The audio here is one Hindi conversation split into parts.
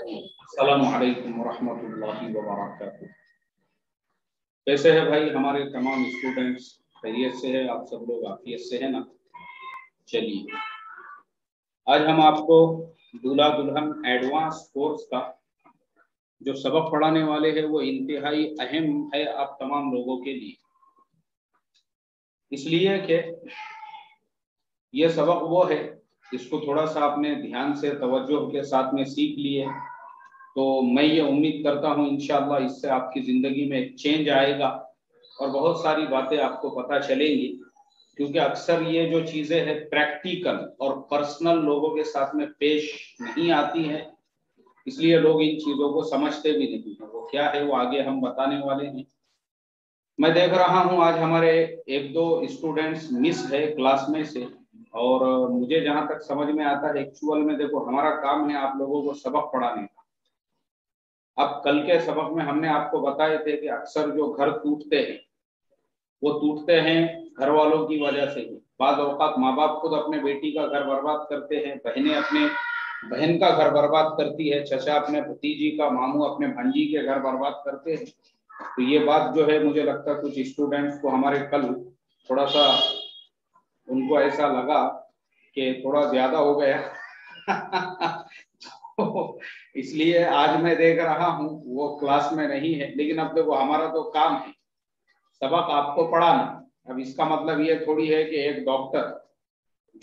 अस्सलामु अलैकुम वरहमतुल्लाहि वबरकातुहू। कैसे है भाई हमारे तमाम स्टूडेंट्स? खैरियत से है? आप सब लोग आफियत से है ना? चलिए, आज हम आपको दूल्हा दुल्हन एडवांस कोर्स का जो सबक पढ़ाने वाले हैं वो इंतहाई अहम है आप तमाम लोगों के लिए, इसलिए कि ये सबक वो है, इसको थोड़ा सा आपने ध्यान से तवज्जो के साथ में सीख लिए तो मैं ये उम्मीद करता हूँ इंशाअल्लाह इससे आपकी ज़िंदगी में एक चेंज आएगा और बहुत सारी बातें आपको पता चलेंगी, क्योंकि अक्सर ये जो चीज़ें हैं प्रैक्टिकल और पर्सनल लोगों के साथ में पेश नहीं आती हैं, इसलिए लोग इन चीज़ों को समझते भी नहीं हैं। वो क्या है वो आगे हम बताने वाले हैं। मैं देख रहा हूँ आज हमारे एक दो स्टूडेंट्स मिस है क्लास में से, और मुझे जहाँ तक समझ में आता है एक्चुअल में देखो हमारा काम है आप लोगों को सबक पढ़ाने का। अब कल के सबक में हमने आपको बताए थे कि अक्सर जो घर टूटते हैं वो टूटते हैं घर वालों की वजह से ही। बाद औकात माँ बाप खुद अपने बेटी का घर बर्बाद करते हैं, बहनें अपने बहन का घर बर्बाद करती है, चचा अपने भतीजी का, मामू अपने भांजी के घर बर्बाद करते हैं। तो ये बात जो है मुझे लगता है कुछ स्टूडेंट्स को हमारे कल थोड़ा सा उनको ऐसा लगा कि थोड़ा ज्यादा हो गया तो इसलिए आज मैं देख रहा हूँ वो क्लास में नहीं है, लेकिन अब देखो हमारा तो काम है सबक आपको पढ़ाना। अब इसका मतलब ये थोड़ी है कि एक डॉक्टर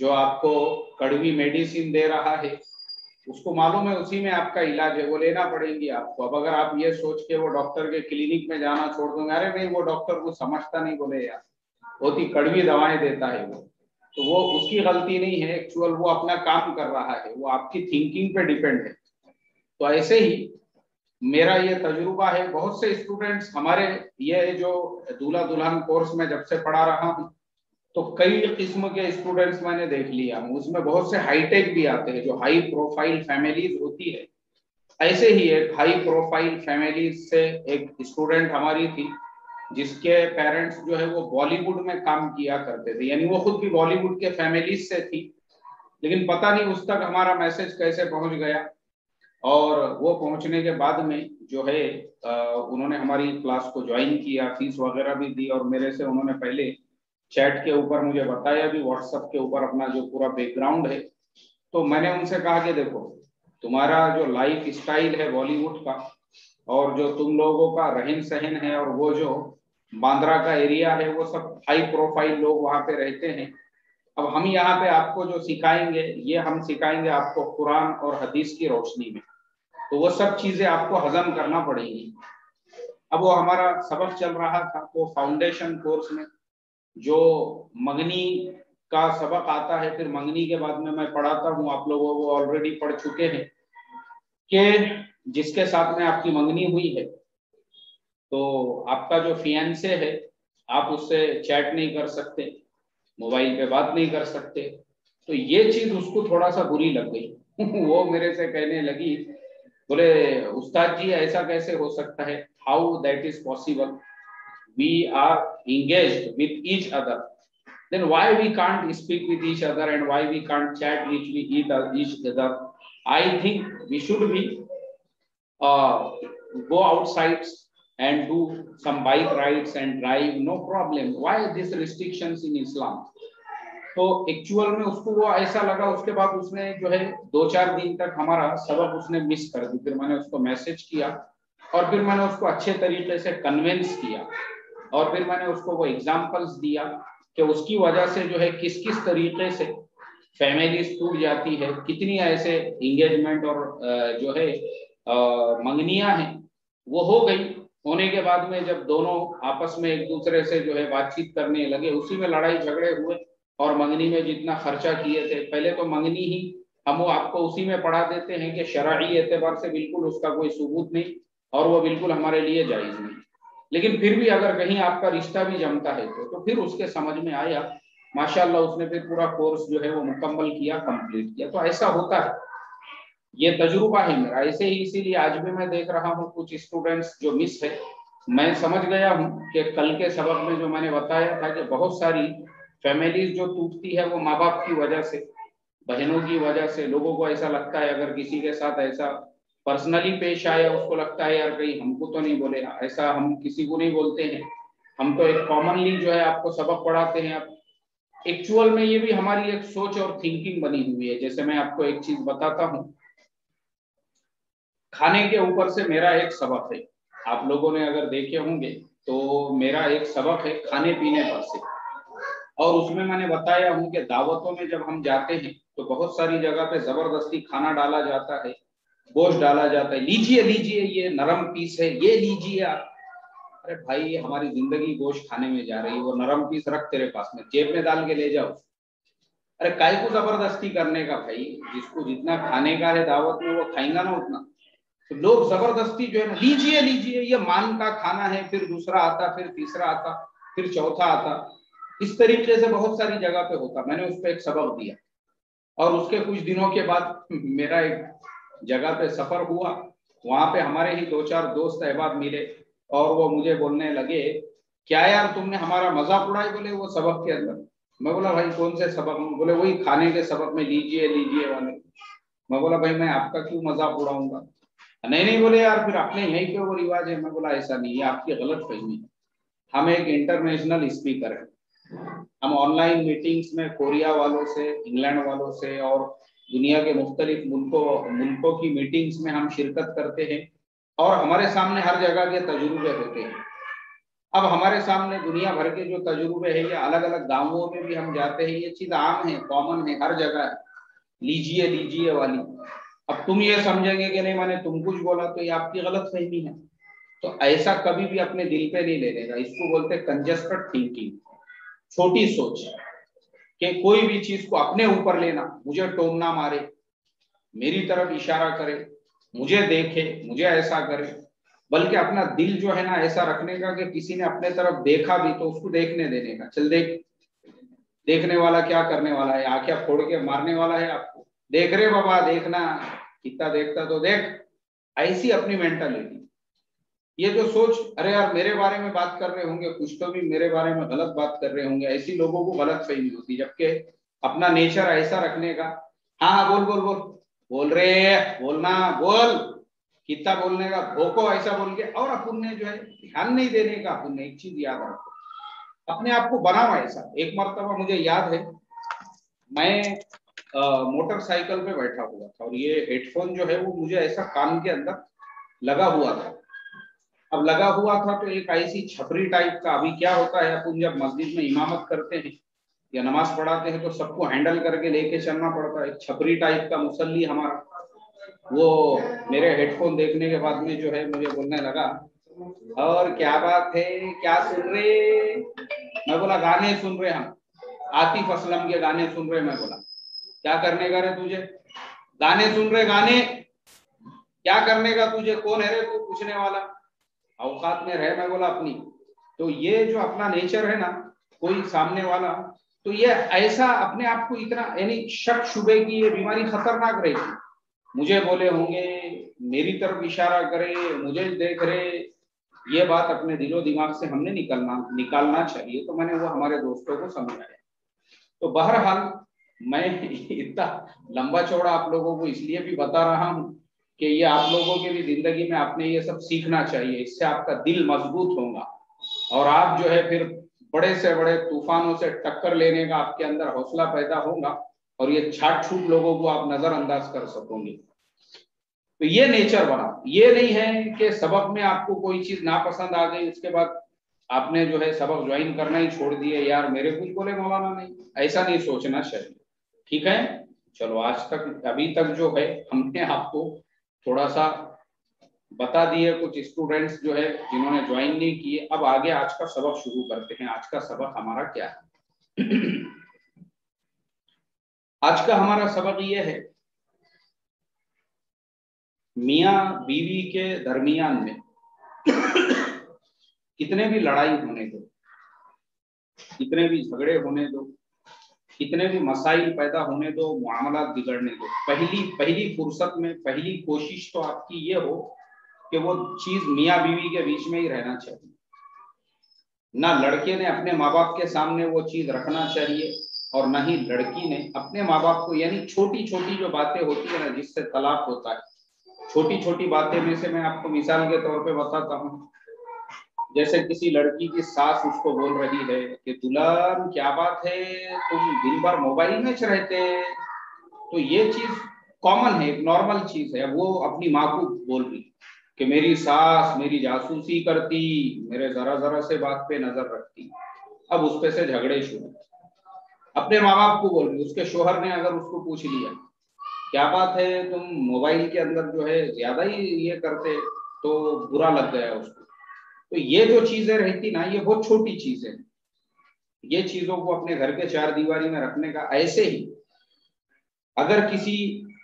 जो आपको कड़वी मेडिसिन दे रहा है उसको मालूम है उसी में आपका इलाज है, वो लेना पड़ेगी आपको। अब अगर आप ये सोच के वो डॉक्टर के क्लिनिक में जाना छोड़ दोगे, अरे नहीं वो डॉक्टर को समझता नहीं, बोले यार बहुत ही कड़वी दवाएं देता है वो, तो वो उसकी गलती नहीं है, एक्चुअल वो अपना काम कर रहा है, वो आपकी थिंकिंग पे डिपेंड है। तो ऐसे ही मेरा ये तजुर्बा है, बहुत से स्टूडेंट्स हमारे ये जो दूल्हा दुल्हन कोर्स में जब से पढ़ा रहा हूँ तो कई किस्म के स्टूडेंट्स मैंने देख लिया हूँ, उसमें बहुत से हाईटेक भी आते हैं जो हाई प्रोफाइल फैमिलीज होती है। ऐसे ही एक हाई प्रोफाइल फैमिली से एक स्टूडेंट हमारी थी जिसके पेरेंट्स जो है वो बॉलीवुड में काम किया करते थे, यानी वो खुद भी बॉलीवुड के फैमिलीज से थी, लेकिन पता नहीं उस तक हमारा मैसेज कैसे पहुंच गया। और वो पहुंचने के बाद में जो है उन्होंने हमारी क्लास को ज्वाइन किया, फीस वगैरह भी दी, और मेरे से उन्होंने पहले चैट के ऊपर मुझे बताया भी, व्हाट्सएप के ऊपर अपना जो पूरा बैकग्राउंड है। तो मैंने उनसे कहा कि देखो तुम्हारा जो लाइफ स्टाइल है बॉलीवुड का और जो तुम लोगों का रहन सहन है और वो जो बांद्रा का एरिया है वो सब हाई प्रोफाइल लोग वहां पे रहते हैं। अब हम यहाँ पे आपको जो सिखाएंगे ये हम सिखाएंगे आपको कुरान और हदीस की रोशनी में, तो वो सब चीजें आपको हजम करना पड़ेगी। अब वो हमारा सबक चल रहा था तो फाउंडेशन कोर्स में जो मंगनी का सबक आता है, फिर मंगनी के बाद में मैं पढ़ाता हूँ, आप लोगों को ऑलरेडी पढ़ चुके हैं कि जिसके साथ में आपकी मंगनी हुई है तो आपका जो फियांसे है आप उससे चैट नहीं कर सकते, मोबाइल पे बात नहीं कर सकते। तो ये चीज उसको थोड़ा सा बुरी लग गई वो मेरे से कहने लगी, बोले उस्ताद जी ऐसा कैसे हो सकता है, how that is possible, we are engaged with each other, then why we can't speak with each other and why we can't chat each other. I think we should be go outside and do some bike rides and drive, no problem, why these restrictions in Islam. तो एक्चुअल में उसको वो ऐसा लगा, उसके बाद उसने जो है 2-4 दिन तक हमारा सबक उसने मिस कर दी। फिर मैंने उसको मैसेज किया और फिर मैंने उसको अच्छे तरीके से कन्विंस किया और फिर मैंने उसको वो एग्जांपल्स दिया कि उसकी वजह से जो है किस किस तरीके से फैमिलीज टूट जाती है, कितनी ऐसे एंगेजमेंट और जो है मंगनियां हैं वो हो गई। होने के बाद में जब दोनों आपस में एक दूसरे से जो है बातचीत करने लगे, उसी में लड़ाई झगड़े हुए और मंगनी में जितना खर्चा किए थे, पहले तो मंगनी ही हम वो आपको उसी में पढ़ा देते हैं कि शरई एतबार से बिल्कुल उसका कोई सबूत नहीं और वो बिल्कुल हमारे लिए जायज नहीं, लेकिन फिर भी अगर कहीं आपका रिश्ता भी जमता है तो फिर उसके समझ में आया, माशाल्लाह उसने फिर पूरा कोर्स जो है वो मुकम्मल किया, कंप्लीट किया। तो ऐसा होता है, ये तजुर्बा है मेरा ऐसे ही। इसीलिए आज भी मैं देख रहा हूँ कुछ स्टूडेंट्स जो मिस है, मैं समझ गया हूँ कि कल के सबक में जो मैंने बताया था कि बहुत सारी फैमिलीज जो टूटती है वो माँ बाप की वजह से, बहनों की वजह से। लोगों को ऐसा लगता है अगर किसी के साथ ऐसा पर्सनली पेश आया, उसको लगता है यार कहीं हमको तो नहीं बोले, ऐसा हम किसी को नहीं बोलते हैं, हम तो एक कॉमनली जो है आपको सबक पढ़ाते हैं। अब एक्चुअल में ये भी हमारी एक सोच और थिंकिंग बनी हुई है। जैसे मैं आपको एक चीज बताता हूँ, खाने के ऊपर से मेरा एक सबक है, आप लोगों ने अगर देखे होंगे तो मेरा एक सबक है खाने पीने पर से। और उसमें मैंने बताया हूँ कि दावतों में जब हम जाते हैं तो बहुत सारी जगह पे जबरदस्ती खाना डाला जाता है, गोश्त डाला जाता है, लीजिए लीजिए ये नरम पीस है, ये लीजिए आप। अरे भाई हमारी जिंदगी गोश्त खाने में जा रही है, वो नरम पीस रख तेरे पास में, जेब में डाल के ले जाओ। अरे काय को जबरदस्ती करने का भाई, जिसको जितना खाने का है दावत में वो खाएगा ना उतना। तो लोग जबरदस्ती जो है ना, लीजिए लीजिए ये मान का खाना है, फिर दूसरा आता, फिर तीसरा आता, फिर चौथा आता, इस तरीके से बहुत सारी जगह पे होता। मैंने उस पर एक सबक दिया और उसके कुछ दिनों के बाद मेरा एक जगह पे सफर हुआ, वहां पे हमारे ही 2-4 दोस्त अहबाब मिले और वो मुझे बोलने लगे क्या यार तुमने हमारा मजाक उड़ाई बोले वो सबक के अंदर। मैं बोला भाई कौन से सबक? बोले वही खाने के सबक में लीजिए लीजिए वाले। मैं बोला भाई मैं आपका क्यों मजाक उड़ाऊंगा? नहीं नहीं बोले यार फिर अपने यहीं पे वो रिवाज है। मैं बोला ऐसा नहीं है, आपकी गलत फहमी है, हम एक इंटरनेशनल स्पीकर है, हम ऑनलाइन मीटिंग्स में कोरिया वालों से, इंग्लैंड वालों से और दुनिया के मुख्तलिफ मुल्कों की मीटिंग्स में हम शिरकत करते हैं और हमारे सामने हर जगह के तजुर्बे होते हैं। अब हमारे सामने दुनिया भर के जो तजुर्बे हैं, या अलग अलग गांवों में भी हम जाते हैं, ये चीज आम है, कॉमन है, हर जगह है, लीजिए लीजिए वाली। अब तुम ये समझेंगे कि नहीं मैंने तुम कुछ बोला तो ये आपकी गलत फहमी है। तो ऐसा कभी भी अपने दिल पे नहीं लेने का, इसको बोलते हैं कंजस्टेड थिंकिंग, छोटी सोच, कि कोई भी चीज को अपने ऊपर लेना, मुझे टोमना मारे, मेरी तरफ इशारा करे, मुझे देखे, मुझे ऐसा करे, बल्कि अपना दिल जो है ना ऐसा रखने का कि किसी ने अपने तरफ देखा भी तो उसको देखने देने का, चल देख, देखने वाला क्या करने वाला है, आंखें फोड़ के मारने वाला है आपको, देख रहे बाबा देखना, कितना देखता तो देख, ऐसी अपनी मेंटालिटी। ये जो सोच, अरे यार मेरे बारे में बात कर रहे होंगे, कुछ तो भी मेरे बारे में गलत बात कर रहे होंगे, ऐसी लोगों को गलत फहमी होती, जबकि अपना नेचर ऐसा रखने का। हाँ हाँ बोल बोल बोल, बोल रहे बोलना बोल, कितना बोलने का, भोको ऐसा बोल के। और अपन ने जो है ध्यान नहीं देने का, अपन ने एक चीज याद रखो, अपने आप को बनाओ ऐसा। एक मर्तबा मुझे याद है, मैं मोटरसाइकिल पे बैठा हुआ था और ये हेडफोन जो है वो मुझे ऐसा कान के अंदर लगा हुआ था। अब लगा हुआ था तो एक ऐसी छपरी टाइप का, अभी क्या होता है अपन जब मस्जिद में इमामत करते हैं या नमाज पढ़ाते हैं तो सबको हैंडल करके लेके चलना पड़ता है, छपरी टाइप का मुसल्ली हमारा। वो मेरे हेडफोन देखने के बाद में जो है मुझे बोलने लगा, और क्या बात है, क्या सुन रहे? मैं बोला गाने सुन रहे हम, आतिफ असलम के गाने सुन रहे। मैं बोला क्या करने का रे तुझे, गाने सुन रहे, गाने क्या करने का तुझे, कौन है रे तू पूछने वाला, औकात में रहे। मैं बोला अपनी। तो ये जो अपना नेचर है ना, कोई सामने वाला, तो ये ऐसा अपने आप को इतना, यानी शक शुबे की ये बीमारी खतरनाक रहेगी। मुझे बोले होंगे, मेरी तरफ इशारा करे, मुझे देख रहे, ये बात अपने दिलो दिमाग से हमने निकालना चाहिए। तो मैंने वो हमारे दोस्तों को समझाया। तो बहरहाल मैं इतना लंबा चौड़ा आप लोगों को इसलिए भी बता रहा हूँ कि ये आप लोगों के भी जिंदगी में आपने ये सब सीखना चाहिए, इससे आपका दिल मजबूत होगा और आप जो है फिर बड़े से बड़े तूफानों से टक्कर लेने का आपके अंदर हौसला पैदा होगा और ये छाट छूट लोगों को आप नजरअंदाज कर सकोगे। तो ये नेचर बनाओ। ये नहीं है कि सबक में आपको कोई चीज नापसंद आ गई उसके बाद आपने जो है सबक ज्वाइन करना ही छोड़ दिए, यार मेरे कुछ बोले मौलाना नहीं, ऐसा नहीं सोचना चाहिए। ठीक है, चलो आज तक अभी तक जो है हमने आपको थोड़ा सा बता दिए, कुछ स्टूडेंट्स जो है जिन्होंने ज्वाइन नहीं किए। अब आगे आज का सबक शुरू करते हैं। आज का सबक हमारा क्या है? आज का हमारा सबक ये है, मियाँ बीवी के दरमियान में कितने भी लड़ाई होने दो, कितने भी झगड़े होने दो, कितने भी मसाइल पैदा होने दो, मामला बिगड़ने दो, पहली फुर्सत में पहली कोशिश तो आपकी ये हो कि वो चीज मियाँ बीवी के बीच में ही रहना चाहिए। ना लड़के ने अपने माँ बाप के सामने वो चीज रखना चाहिए और ना ही लड़की ने अपने माँ बाप को, यानी छोटी छोटी जो बातें होती है ना जिससे तलाक होता है, छोटी छोटी बातें में से मैं आपको मिसाल के तौर पे बताता हूँ। जैसे किसी लड़की की सास उसको बोल रही है कि दुल्हन क्या बात है, तुम दिन भर मोबाइल में रहते। तो ये चीज कॉमन है, एक नॉर्मल चीज है। वो अपनी माँ को बोल रही कि मेरी सास मेरी जासूसी करती, मेरे जरा जरा से बात पे नजर रखती। अब उस पे से झगड़े शुरू। अपने माँ बाप को बोल रही, उसके शोहर ने अगर उसको पूछ लिया क्या बात है तुम मोबाइल के अंदर जो है ज्यादा ही ये करते, तो बुरा लग गया उसको। तो ये जो चीजें रहती ना, ये बहुत छोटी चीजें, ये चीजों को अपने घर के चार दीवारी में रखने का। ऐसे ही अगर किसी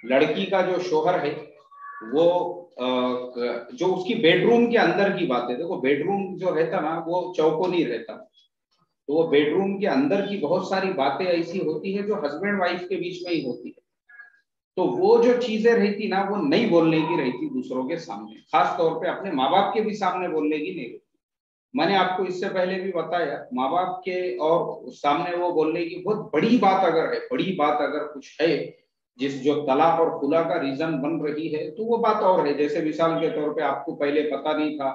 लड़की का जो शोहर है वो जो उसकी बेडरूम के अंदर की बात है, देखो बेडरूम जो रहता ना वो चौकोनी रहता, तो वो बेडरूम के अंदर की बहुत सारी बातें ऐसी होती है जो हस्बैंड वाइफ के बीच में ही होती है। तो वो जो चीजें रहती ना वो नहीं बोलने की रहती दूसरों के सामने, खास तौर पे अपने माँ बाप के भी सामने बोलने की नहीं रहती। मैंने आपको इससे पहले भी बताया, माँ बाप के और सामने वो बोलने की बहुत बड़ी बात अगर है, बड़ी बात अगर कुछ है जिस जो तलाक और खुला का रीजन बन रही है, तो वो बात और है। जैसे मिसाल के तौर पे आपको पहले पता नहीं था,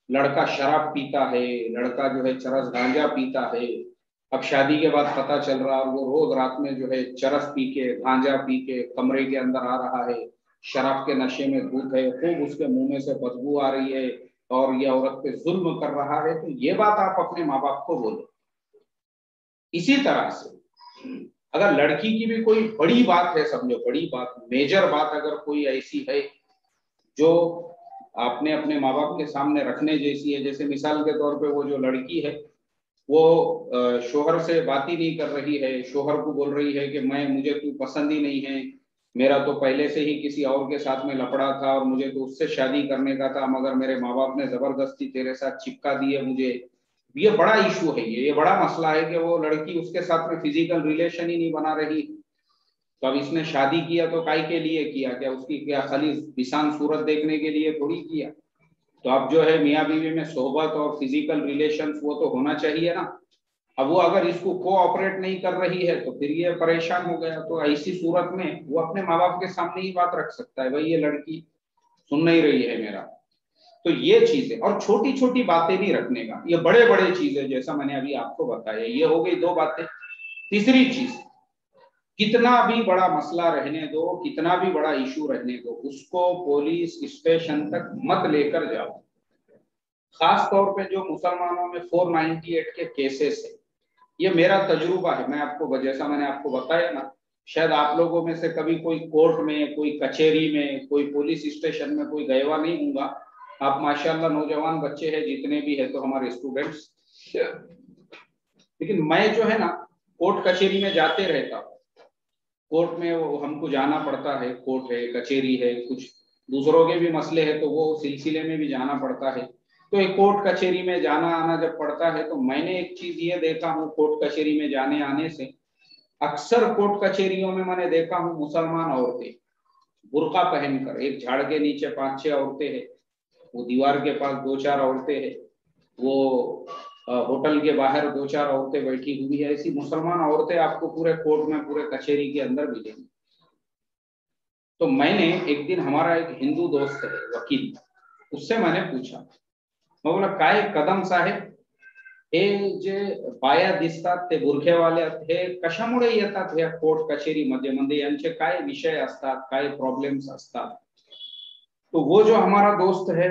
लड़का शराब पीता है, लड़का जो है चरस गांजा पीता है। अब शादी के बाद पता चल रहा है वो रोज रात में जो है चरस पी के गांजा पी के कमरे के अंदर आ रहा है, शराब के नशे में धुत है, खूब उसके मुंह में से बदबू आ रही है और ये औरत पे जुल्म कर रहा है। तो ये बात आप अपने माँ बाप को बोलो। इसी तरह से अगर लड़की की भी कोई बड़ी बात है, समझो बड़ी बात, मेजर बात अगर कोई ऐसी है जो आपने अपने माँ बाप के सामने रखने जैसी है, जैसे मिसाल के तौर पे वो जो लड़की है वो शोहर से बात ही नहीं कर रही है, शोहर को बोल रही है कि मैं मुझे तू पसंद ही नहीं है, मेरा तो पहले से ही किसी और के साथ में लफड़ा था और मुझे तो उससे शादी करने का था, मगर मेरे माँ बाप ने जबरदस्ती तेरे साथ चिपका दिए मुझे। ये बड़ा इशू है, ये बड़ा मसला है कि वो लड़की उसके साथ में फिजिकल रिलेशन ही नहीं बना रही। तो अब इसने शादी किया तो काय के लिए किया, क्या उसकी क्या खाली निशान सूरत देखने के लिए थोड़ी किया। तो अब जो है मियाँ बीवी में सोहबत और फिजिकल रिलेशन वो तो होना चाहिए ना। अब वो अगर इसको कोऑपरेट नहीं कर रही है तो फिर ये परेशान हो गया। तो ऐसी सूरत में वो अपने माँ बाप के सामने ही बात रख सकता है, भाई ये लड़की सुन नहीं रही है मेरा। तो ये चीजें और छोटी छोटी बातें भी रखने का, ये बड़े बड़े चीजें जैसा मैंने अभी आपको बताया, ये हो गई दो बातें। तीसरी चीज, कितना भी बड़ा मसला रहने दो, कितना भी बड़ा इशू रहने दो, उसको पुलिस स्टेशन तक मत लेकर जाओ। खास तौर पे जो मुसलमानों में 498 के केसेस है, ये मेरा तजुर्बा है। मैं आपको जैसा मैंने आपको बताया ना, शायद आप लोगों में से कभी कोई कोर्ट में, कोई कचहरी में, कोई पुलिस स्टेशन में कोई गया हुआ नहीं होगा। आप माशाल्लाह नौजवान बच्चे हैं जितने भी है, तो हमारे स्टूडेंट्स। लेकिन मैं जो है ना कोर्ट कचहरी में जाते रहता हूँ। कोर्ट में वो हमको जाना पड़ता है, कोर्ट है कचहरी है, कुछ दूसरों के भी मसले हैं तो वो सिलसिले में भी जाना पड़ता है। तो एक कोर्ट कचहरी में जाना आना जब पड़ता है, तो मैंने एक चीज ये देखा हूँ कोर्ट कचहरी में जाने आने से, अक्सर कोर्ट कचहरियों में मैंने देखा हूँ मुसलमान औरतें बुर्का पहनकर, एक झाड़ के नीचे 5-6 औरतें हैं, वो दीवार के पास 2-4 औरतें हैं, वो होटल के बाहर 2-4 औरतें बैठी हुई है। ऐसी मुसलमान औरतें आपको पूरे कोर्ट में, पूरे कचहरी के अंदर मिलेंगी। तो मैंने एक दिन, हमारा एक हिंदू दोस्त है वकील, उससे मैंने पूछा, मैं बोला काय कदम साहेब, हे जे बाया दिसतात ते बुरखेवाले हे कशामुळे येतात या कोर्ट कचेरीमध्ये, म्हणजे यांचे काय विषय असतात, काय प्रॉब्लेम्स असतात। तो वो जो हमारा दोस्त है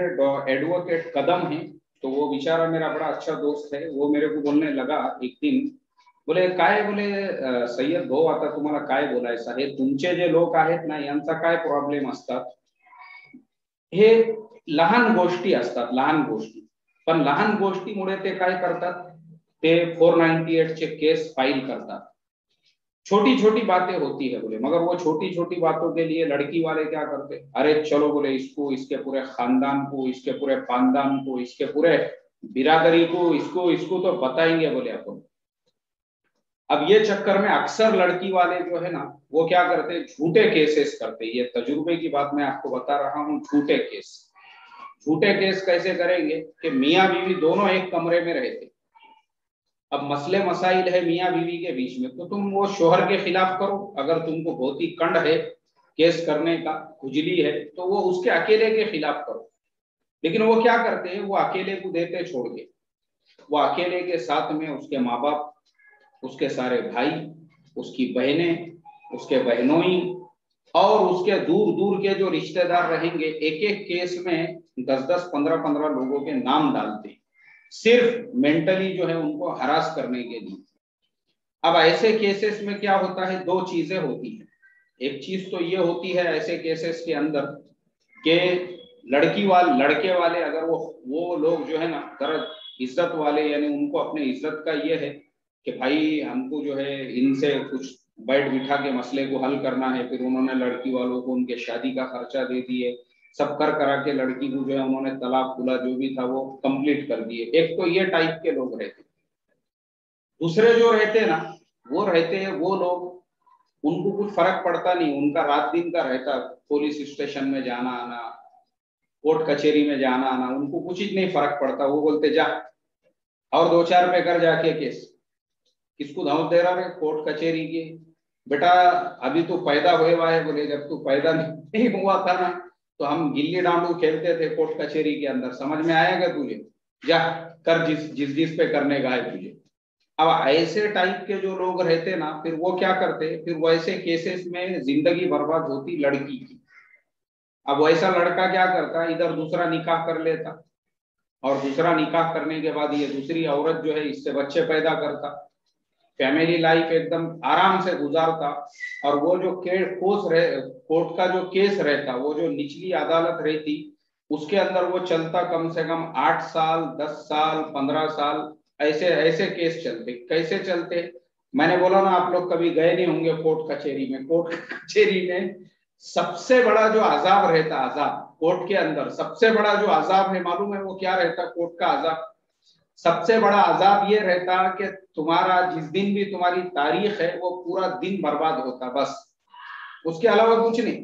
एडवोकेट कदम है, तो वो बेचारा मेरा बड़ा अच्छा दोस्त है, वो मेरे को बोलने लगा एक दिन, बोले काय, बोले सय्यद भाऊ आता तुम्हाला काय बोलायचं आहे, तुमचे जे लोक आहेत ना यांचा काय प्रॉब्लेम असतात, हे लहान गोष्टी असतात, लहान गोष्टी, पण लहान गोष्टीमुळे ते काय करतात, ते 498 चे केस फाइल करतात। छोटी छोटी बातें होती है बोले, मगर वो छोटी छोटी बातों के लिए लड़की वाले क्या करते, अरे चलो बोले इसको, इसके पूरे खानदान को, इसके पूरे खानदान को, इसके पूरे बिरादरी को, इसको इसको तो बताएंगे बोले अपन। अब ये चक्कर में अक्सर लड़की वाले जो है ना वो क्या करते, झूठे केसेस करते। ये तजुर्बे की बात मैं आपको बता रहा हूँ, झूठे केस। झूठे केस कैसे करेंगे कि मियाँ बीवी दोनों एक कमरे में रहते, अब मसले मसाइल है मियाँ बीवी के बीच में, तो तुम वो शोहर के खिलाफ करो, अगर तुमको बहुत ही कंड है केस करने का खुजली है तो वो उसके अकेले के खिलाफ करो। लेकिन वो क्या करते हैं, वो अकेले को देते छोड़ के, वो अकेले के साथ में उसके माँ बाप, उसके सारे भाई, उसकी बहनें, उसके बहनोई और उसके दूर दूर के जो रिश्तेदार रहेंगे, एक एक केस में 10-10, 15-15 लोगों के नाम डालते हैं, सिर्फ मेंटली जो है उनको हरास करने के लिए। अब ऐसे केसेस में क्या होता है, दो चीजें होती है। एक चीज तो ये होती है ऐसे केसेस के अंदर कि लड़के वाले अगर वो लोग जो है ना दर्द इज्जत वाले, यानी उनको अपने इज्जत का ये है कि भाई हमको जो है इनसे कुछ बैठ बिठा के मसले को हल करना है, फिर उन्होंने लड़की वालों को उनके शादी का खर्चा दे दिए, सब कर करा के लड़की को जो है उन्होंने तलाक खुला जो भी था वो कंप्लीट कर दिए। एक तो ये टाइप के लोग रहते। दूसरे जो रहते ना, वो रहते हैं वो लोग, उनको कुछ फर्क पड़ता नहीं, उनका रात दिन का रहता, पुलिस स्टेशन में जाना आना, कोर्ट कचहरी में जाना आना, उनको कुछ ही नहीं फर्क पड़ता। वो बोलते जा और 2-4 पे कर जाके केस, किसको धमक दे रहा है, कोर्ट कचहरी की। बेटा अभी तो पैदा हुए हुआ है, बोले जब तू पैदा नहीं हुआ था ना तो हम गिल्ली डांडू खेलते थे कोर्ट कचहरी के अंदर, समझ में आएगा तुझे, जा कर जिस पे करने का है तुझे। अब ऐसे टाइप के जो लोग रहते ना, फिर वो क्या करते, फिर वैसे केसेस में जिंदगी बर्बाद होती लड़की की। अब वैसा लड़का क्या करता, इधर दूसरा निकाह कर लेता और दूसरा निकाह करने के बाद ये दूसरी औरत जो है इससे बच्चे पैदा करता, फैमिली लाइफ एकदम आराम से गुजारता। और वो जो कोर्ट का जो केस रहता, वो जो निचली अदालत रहती, उसके अंदर वो चलता कम से कम 8 साल, 10 साल, 15 साल, ऐसे ऐसे केस चलते। कैसे चलते, मैंने बोला ना, आप लोग कभी गए नहीं होंगे कोर्ट कचहरी में। कोर्ट कचहरी में सबसे बड़ा जो अजाब रहता, अजाब कोर्ट के अंदर सबसे बड़ा जो अजाब है मालूम है वो क्या रहता, कोर्ट का अजाब सबसे बड़ा अजाब ये रहता कि तुम्हारा जिस दिन भी तुम्हारी तारीख है वो पूरा दिन बर्बाद होता, बस उसके अलावा कुछ नहीं।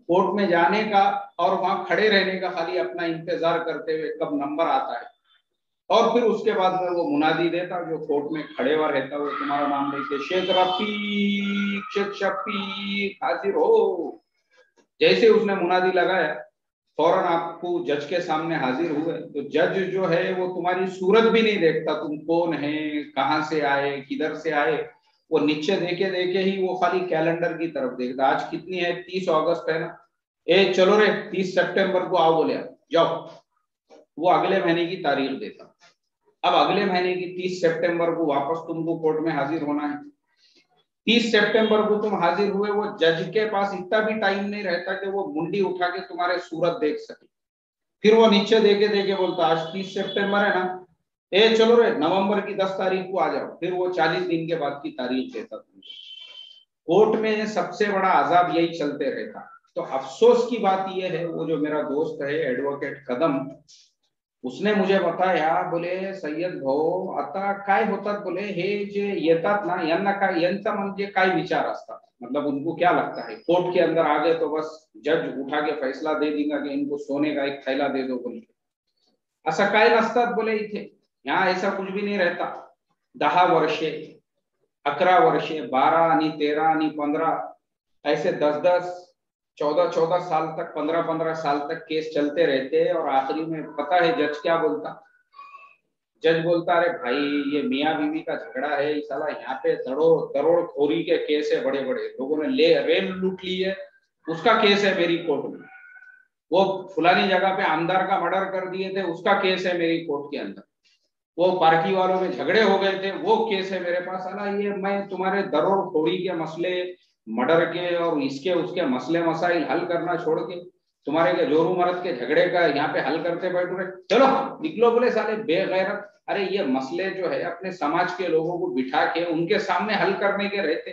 कोर्ट में जाने का और वहां खड़े रहने का, खाली अपना इंतजार करते हुए कब नंबर आता है, और फिर उसके बाद में वो मुनादी देता, जो कोर्ट में खड़े हुआ रहता वो तुम्हारा नाम लेके, शेख रफीक, शेख शफीक हाजिर हो। जैसे उसने मुनादी लगाया, फौरन आपको जज के सामने हाजिर हुए, तो जज जो है वो तुम्हारी सूरत भी नहीं देखता, तुम कौन है, कहाँ से आए, किधर से आए। वो नीचे देखे ही वो खाली कैलेंडर की तरफ देखता, आज कितनी है, 30 अगस्त है ना, ए चलो रे 30 सितंबर को आओ, बोले जाओ। वो अगले महीने की तारीख देता। अब अगले महीने की 30 सितंबर को वापस तुमको कोर्ट में हाजिर होना है। 30 सितंबर को तुम हाजिर हुए, वो जज के पास इतना भी टाइम नहीं रहता कि वो मुंडी उठा के तुम्हारे सूरत देख सके। फिर वो नीचे देखे बोलता, आज 30 सितंबर है ना, ए चलो रे नवंबर की 10 तारीख को आ जाओ। फिर वो 40 दिन के बाद की तारीख देता तुमको। कोर्ट में सबसे बड़ा अजाब यही चलते रहता। तो अफसोस की बात यह है, वो जो मेरा दोस्त है एडवोकेट कदम, उसने मुझे बताया, बोले सय्यद भाऊ आता काय होतात, बोले हे जे येतात ना यांना काय, यांचा म्हणजे काय विचार असतात, मतलब उनको क्या लगता है, कोर्ट के अंदर आ गए तो बस जज उठा के फैसला दे देगा कि इनको सोने का एक थैला दे दो, बोले ऐसा काय नसतात बोले इथे, यहाँ ऐसा कुछ भी नहीं रहता। 10 वर्षे, 11 वर्षे, 12 आणि 13 आणि 15, ऐसे 10-10, 14-14 साल तक, 15-15 साल तक केस चलते रहते हैं। और आखिरी में पता है जज क्या बोलता, जज बोलता, अरे भाई ये मियाँ बीवी का झगड़ा है, साला यहाँ पे दरोड़ खोरी के केस है, बड़े बड़े लोगों ने रेल लूट ली है, उसका केस है मेरी कोर्ट में। वो फुलानी जगह पे आमदार का मर्डर कर दिए थे, उसका केस है मेरी कोर्ट के अंदर। वो पार्टी वालों में झगड़े हो गए थे, वो केस है मेरे पास। साला ये मैं तुम्हारे दरोड़ खोरी के मसले, मर्डर के और इसके उसके मसले मसाइल हल करना छोड़ के तुम्हारे के जोरू मर्द के झगड़े का यहाँ पे हल करते बैठो रे, चलो निकलो बोले साले बेगैरत। अरे ये मसले जो है अपने समाज के लोगों को बिठा के उनके सामने हल करने के रहते,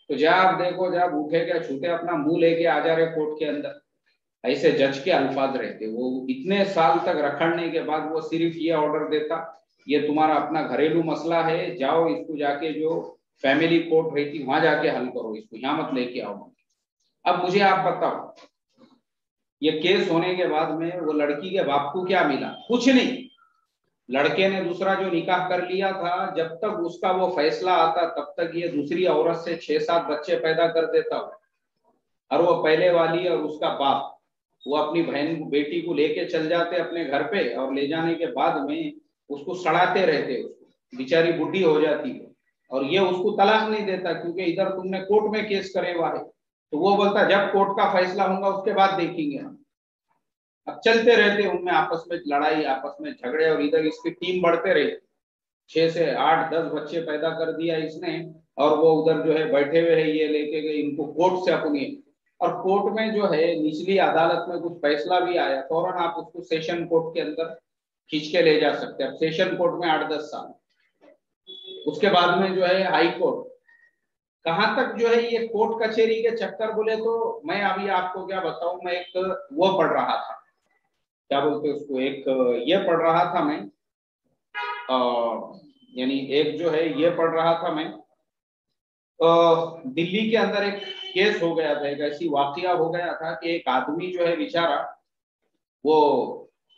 तो जब देखो जब उठे क्या छूटे अपना मुंह लेके आ जा रहे कोर्ट के अंदर, ऐसे जज के अल्फाज रहते। वो इतने साल तक रखड़ने के बाद वो सिर्फ ये ऑर्डर देता, ये तुम्हारा अपना घरेलू मसला है, जाओ इसको जाके जो फैमिली कोर्ट रहती वहां जाके हल करो, इसको यहाँ मत लेके आओ। अब मुझे आप बताओ, ये केस होने के बाद में वो लड़की के बाप को क्या मिला, कुछ नहीं। लड़के ने दूसरा जो निकाह कर लिया था, जब तक उसका वो फैसला आता तब तक ये दूसरी औरत से 6-7 बच्चे पैदा कर देता हो। और वो पहले वाली और उसका बाप वो अपनी बहन बेटी को लेके चल जाते अपने घर पे, और ले जाने के बाद में उसको सड़ाते रहते, उसको बेचारी बुढ़ी हो जाती है, और ये उसको तलाक नहीं देता क्योंकि इधर तुमने कोर्ट में केस करे हुआ है। तो वो बोलता जब कोर्ट का फैसला होगा उसके बाद देखेंगे हम। अब चलते रहते उनमें आपस में लड़ाई, आपस में झगड़े, और इधर इसकी टीम बढ़ते रहे। 6 से 8 10 बच्चे पैदा कर दिया इसने, और वो उधर जो है बैठे हुए है, ये लेके गए इनको कोर्ट से अपनी, और कोर्ट में जो है निचली अदालत में कुछ फैसला भी आया, फौरन आप उसको सेशन कोर्ट के अंदर खींच के ले जा सकते हैं। अब सेशन कोर्ट में 8-10 साल, उसके बाद में जो है हाई कोर्ट, कहां तक जो है ये कोर्ट कचहरी के चक्कर बोले तो मैं अभी आपको क्या बताऊं, मैं एक वो पढ़ रहा था, क्या बोलते उसको, एक ये पढ़ रहा था मैं, यानी एक जो है ये पढ़ रहा था मैं, दिल्ली के अंदर एक केस हो गया था, एक ऐसी वाकया हो गया था कि एक आदमी जो है बेचारा वो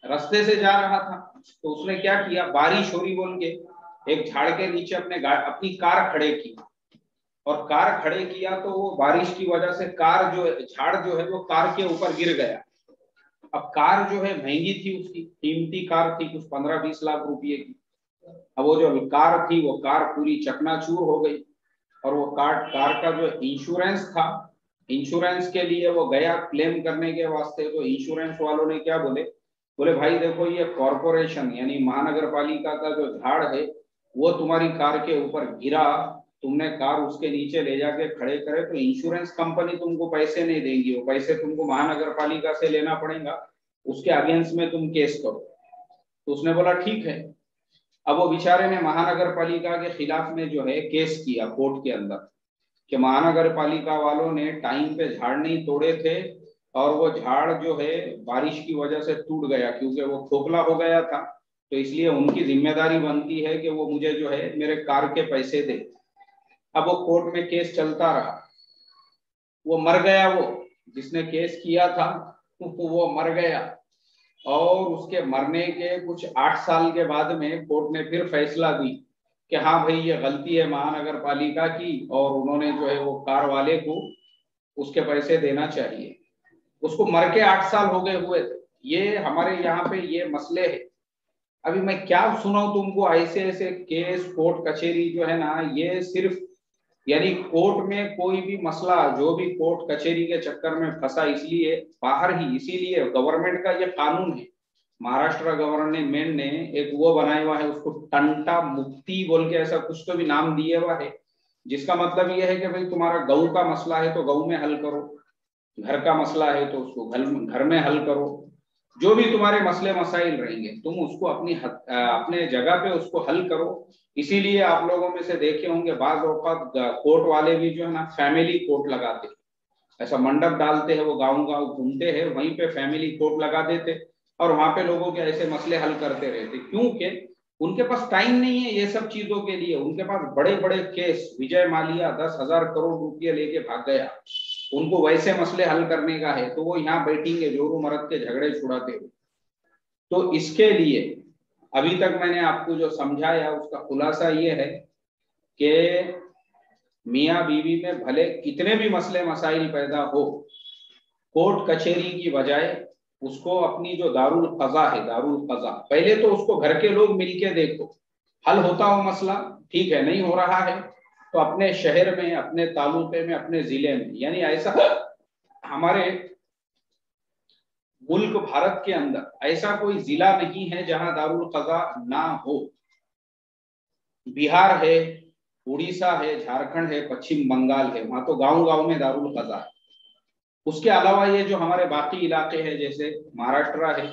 रास्ते से जा रहा था, तो उसने क्या किया, बारिश हो रही बोल के एक झाड़ के नीचे अपनी कार खड़े की, और कार खड़े किया तो वो बारिश की वजह से कार जो है, झाड़ जो है वो कार के ऊपर गिर गया। अब कार जो है महंगी थी, उसकी कीमती कार थी, कुछ 15-20 लाख रुपए की। अब वो जो कार थी वो कार पूरी चकनाचूर हो गई, और वो कार का जो इंश्योरेंस था, इंश्योरेंस के लिए वो गया क्लेम करने के वास्ते, तो इंश्योरेंस वालों ने क्या बोले, बोले भाई देखो ये कॉरपोरेशन यानी महानगर पालिका का जो झाड़ है वो तुम्हारी कार के ऊपर गिरा, तुमने कार उसके नीचे ले जाके खड़े करे, तो इंश्योरेंस कंपनी तुमको पैसे नहीं देगी, वो पैसे तुमको महानगर पालिका से लेना पड़ेगा, उसके अगेंस्ट में तुम केस करो। तो उसने बोला ठीक है। अब वो बेचारे ने महानगर पालिका के खिलाफ में जो है केस किया कोर्ट के अंदर, कि महानगर पालिका वालों ने टाइम पे झाड़ नहीं तोड़े थे, और वो झाड़ जो है बारिश की वजह से टूट गया क्योंकि वो खोखला हो गया था, तो इसलिए उनकी जिम्मेदारी बनती है कि वो मुझे जो है मेरे कार के पैसे दे। अब वो कोर्ट में केस चलता रहा, वो मर गया, वो जिसने केस किया था वो मर गया, और उसके मरने के कुछ 8 साल के बाद में कोर्ट ने फिर फैसला दी कि हाँ भाई ये गलती है महानगर पालिका की, और उन्होंने जो है वो कार वाले को उसके पैसे देना चाहिए। उसको मर के 8 साल हो गए हुए थे। ये हमारे यहाँ पे ये मसले है। अभी मैं क्या सुनाऊं तुमको, ऐसे ऐसे केस कोर्ट कचहरी जो है ना, ये सिर्फ यानी कोर्ट में कोई भी मसला जो भी कोर्ट कचहरी के चक्कर में फंसा, इसलिए बाहर ही, इसीलिए गवर्नमेंट का ये कानून है, महाराष्ट्र गवर्नमेंट ने एक वो बनाया हुआ है, उसको टंटा मुक्ति बोल के ऐसा कुछ तो भी नाम दिया हुआ है, जिसका मतलब ये है कि भाई तुम्हारा गऊ का मसला है तो गऊ में हल करो, घर का मसला है तो उसको घर में हल करो, जो भी तुम्हारे मसले मसाइल रहेंगे तुम उसको अपने जगह पे उसको हल करो। इसीलिए आप लोगों में से देखे होंगे बाज औकात कोर्ट वाले भी जो है ना फैमिली कोर्ट लगाते हैं, ऐसा मंडप डालते हैं, वो गाँव गाँव घूमते हैं, वहीं पे फैमिली कोर्ट लगा देते, और वहां पे लोगों के ऐसे मसले हल करते रहते, क्योंकि उनके पास टाइम नहीं है ये सब चीजों के लिए। उनके पास बड़े बड़े केस, विजय माल्या 10,000 करोड़ रुपये लेके भाग गया, उनको वैसे मसले हल करने का है, तो वो यहाँ बैठेंगे जोरू मरद के झगड़े छुड़ाते हुए। तो इसके लिए अभी तक मैंने आपको जो समझाया उसका खुलासा ये है कि मियाँ बीवी में भले कितने भी मसले मसाइल पैदा हो, कोर्ट कचहरी की बजाय उसको अपनी जो दारुल कज़ा है, दारुल कज़ा, पहले तो उसको घर के लोग मिलके देखो, हल होता हो मसला, ठीक है, नहीं हो रहा है तो अपने शहर में, अपने तालुके में, अपने जिले में, यानी ऐसा हमारे मुल्क भारत के अंदर ऐसा कोई जिला नहीं है जहां दारुल कज़ा ना हो। बिहार है, उड़ीसा है, झारखंड है, पश्चिम बंगाल है, वहां तो गांव गांव में दारुल कज़ा है। उसके अलावा ये जो हमारे बाकी इलाके हैं जैसे महाराष्ट्र है,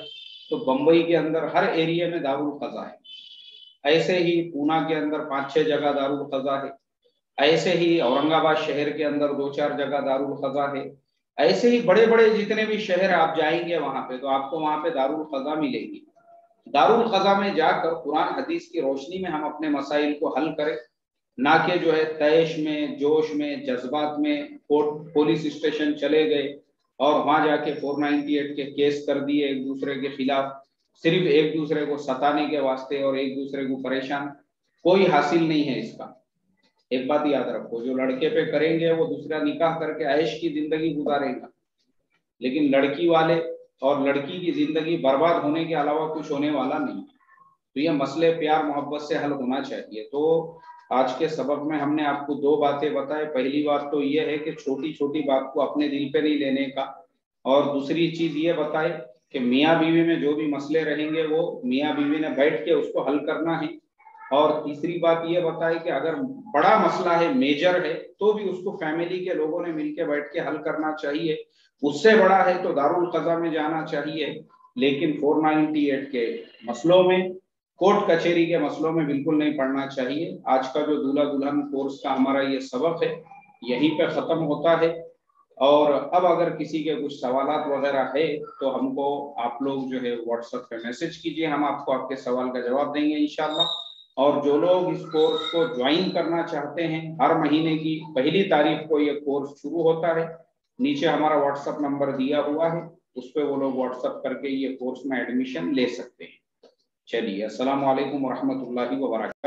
तो बंबई के अंदर हर एरिया में दारुल कज़ा है। ऐसे ही पूना के अंदर 5-6 जगह दारुल कज़ा है। ऐसे ही औरंगाबाद शहर के अंदर 2-4 जगह दारुल कज़ा है। ऐसे ही बड़े बड़े जितने भी शहर आप जाएंगे वहां पे, तो आपको वहां पे दारुल कज़ा मिलेगी। दारुल कज़ा में जाकर कुरान हदीस की रोशनी में हम अपने मसाइल को हल करें, ना कि जो है तैश में, जोश में, जज्बात में पुलिस स्टेशन चले गए और वहां जाके 498 के केस कर दिए एक दूसरे के खिलाफ, सिर्फ एक दूसरे को सताने के वास्ते और एक दूसरे को परेशान। कोई हासिल नहीं है इसका। एक बात याद रखो, जो लड़के पे करेंगे वो दूसरा निकाह करके ऐश की जिंदगी गुजारेगा, लेकिन लड़की वाले और लड़की की जिंदगी बर्बाद होने के अलावा कुछ होने वाला नहीं। तो ये मसले प्यार मोहब्बत से हल होना चाहिए। तो आज के सबक में हमने आपको दो बातें बताई। पहली बात तो ये है कि छोटी छोटी बात को अपने दिल पे नहीं लेने का, और दूसरी चीज ये बताई कि मियाँ बीवी में जो भी मसले रहेंगे वो मियाँ बीवी ने बैठ के उसको हल करना है। और तीसरी बात ये बताई कि अगर बड़ा मसला है, मेजर है, तो भी उसको फैमिली के लोगों ने मिलकर बैठ के हल करना चाहिए। उससे बड़ा है तो दारुल कज़ा में जाना चाहिए, लेकिन 498 के मसलों में, कोर्ट कचहरी के मसलों में बिल्कुल नहीं पढ़ना चाहिए। आज का जो दूल्हा दुल्हन कोर्स का हमारा ये सबक है यहीं पे खत्म होता है। और अब अगर किसी के कुछ सवालात वगैरह है तो हमको आप लोग जो है व्हाट्सएप पे मैसेज कीजिए, हम आपको आपके सवाल का जवाब देंगे इंशाल्लाह। और जो लोग इस कोर्स को ज्वाइन करना चाहते हैं, हर महीने की पहली तारीख को ये कोर्स शुरू होता है। नीचे हमारा व्हाट्सएप नंबर दिया हुआ है, उस पर वो लोग व्हाट्सएप करके ये कोर्स में एडमिशन ले सकते हैं। चलिए, अस्सलाम वालेकुम वरहमतुल्लाहि व बरकातहू।